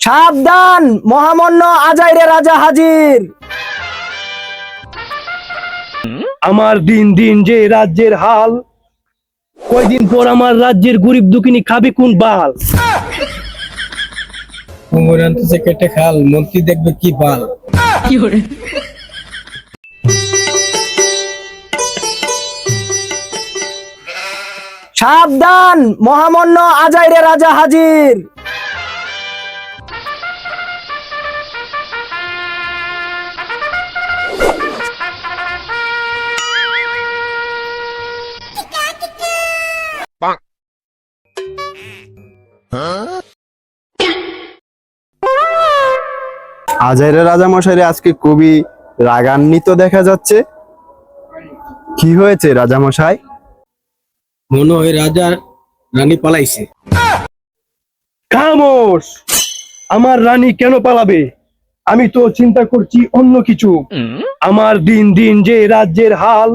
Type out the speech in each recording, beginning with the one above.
সাবধান, মহামান্য আজাইরে রাজা হাজির। আমার দিন দিন যে রাজ্যের হাল, কয়দিন পর আমার রাজ্যের গরিব দুঃখিনী খাবে কোন বাল। কুমোর আনতেছে কেটে খাল, মন্ত্রী দেখবে কি বাল। সাবধান, মহামান্য আজাইরে রাজা হাজির। আজাইরা রাজামশাইরে আজকে খুবই রাগান্বিত দেখা যাচ্ছে। কি হয়েছে রাজামশাই? মনে হয় রাজা রানী পালাইছে। খামোশ! আমার রানী কেন পালাবে? আমি তো চিন্তা করছি অন্য কিছু। আমার দিন দিন যে রাজ্যের হাল,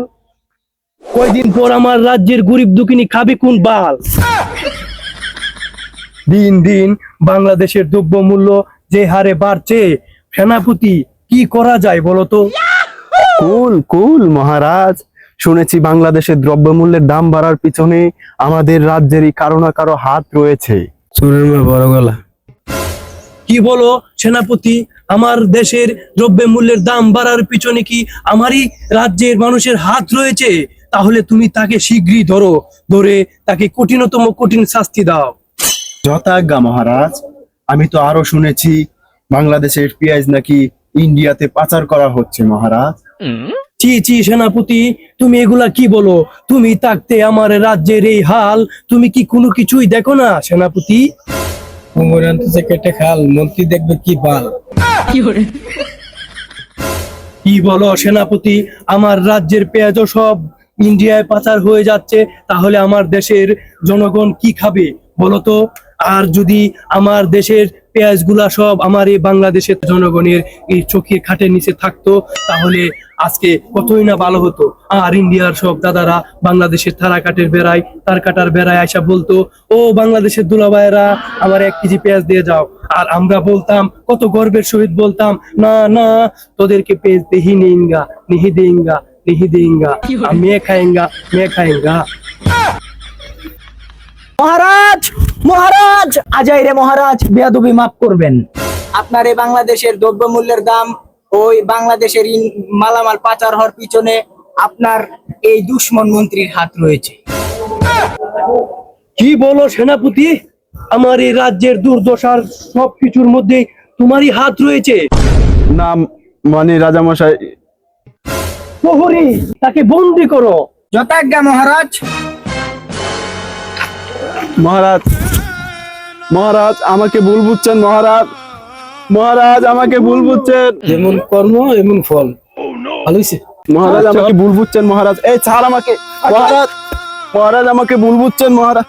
কয়দিন পর আমার রাজ্যের গরিব দুঃখিনী খাবে কোন বাল। দিন দিন বাংলাদেশের দ্রব্যমূল্য যে হারে বাড়ছে, সেনাপতি কি করা যায় বলতো? কুল কুল মহারাজ, শুনেছি বাংলাদেশের দ্রব্যমূল্যের দাম বাড়ার পিছনে আমাদের রাজ্যেরই কারো না কারো হাত রয়েছে। সুরের মা বড় গলা। কি বলো সেনাপতি? আমার দেশের দ্রব্যমূল্যের দাম বাড়ার পিছনে কি আমারই রাজ্যের মানুষের হাত রয়েছে? তাহলে তুমি তাকে শীঘ্রই ধরে তাকে কঠিনতম কঠিন শাস্তি দাও। যথাজ্ঞা মহারাজ। আমি তো আরো শুনেছি বাংলাদেশের পেঁয়াজ নাকি ইন্ডিয়াতে পাচার করা হচ্ছে মহারাজ। চি চি সেনাপতি, তুমি এগুলা কি বলো? তুমি থাকতে আমার রাজ্যের এই হাল, তুমি কি কোনো কিছুই দেখো না সেনাপতি? কুমোর আনতেছে কেটে খাল, মন্ত্রী দেখবে কি বাল। কি বলো সেনাপতি? আমার রাজ্যের পেঁয়াজও সব ইন্ডিয়ায় পাচার হয়ে যাচ্ছে, তাহলে আমার দেশের জনগণ কি খাবে বলো তো? আর যদি আমার দেশের পেঁয়াজগুলা সব আমার এই বাংলাদেশের জনগণের এই চোখের খাটের নিচে থাকতো, তাহলে আজকে কতই না ভালো হতো। আর ইন্ডিয়ার সব দাদারা বাংলাদেশের তার কাটার বেড়ায় আইসা বলতো, ও বাংলাদেশের দুলাভাইরা আমার 1 কেজি পেঁয়াজ দিয়ে যাও। আর আমরা বলতাম, কত গর্বের সহিত বলতাম, না না, তোদেরকে পেঁয়াজ দেহি নেইঙ্গা, নিহি দেইঙ্গা, নিহি দেইঙ্গা, মে খাएंगा। মহারাজ, মহারাজ, আজাইরে মহারাজ, বেয়াদবি মাফ করবেন। আপনার এই বাংলাদেশের দ্রব্যমূল্যের দাম, ওই বাংলাদেশের মালামাল পাচার হওয়ার পিছনে আপনার এই দুশ্মন মন্ত্রীর হাত রয়েছে। কি বলো সেনাপতি? আমার এই রাজ্যের দুর্দশার সবকিছুর মধ্যে তোমারই হাত রয়েছে? না মানে রাজামশাই, প্রহরী, তাকে বন্দি করো। যথাজ্ঞা মহারাজ। মহারাজ, মহারাজ আমাকে ভুল বুঝছেন মহারাজ, মহারাজ আমাকে ভুল বুঝছেন যেমন কর্ম এমন ফল। ভালো হয়েছে। মহারাজ, আমাকে ভুল বুঝছেন মহারাজ। এই ছাড় আমাকে মহারাজ, মহারাজ আমাকে ভুল বুঝছেন মহারাজ।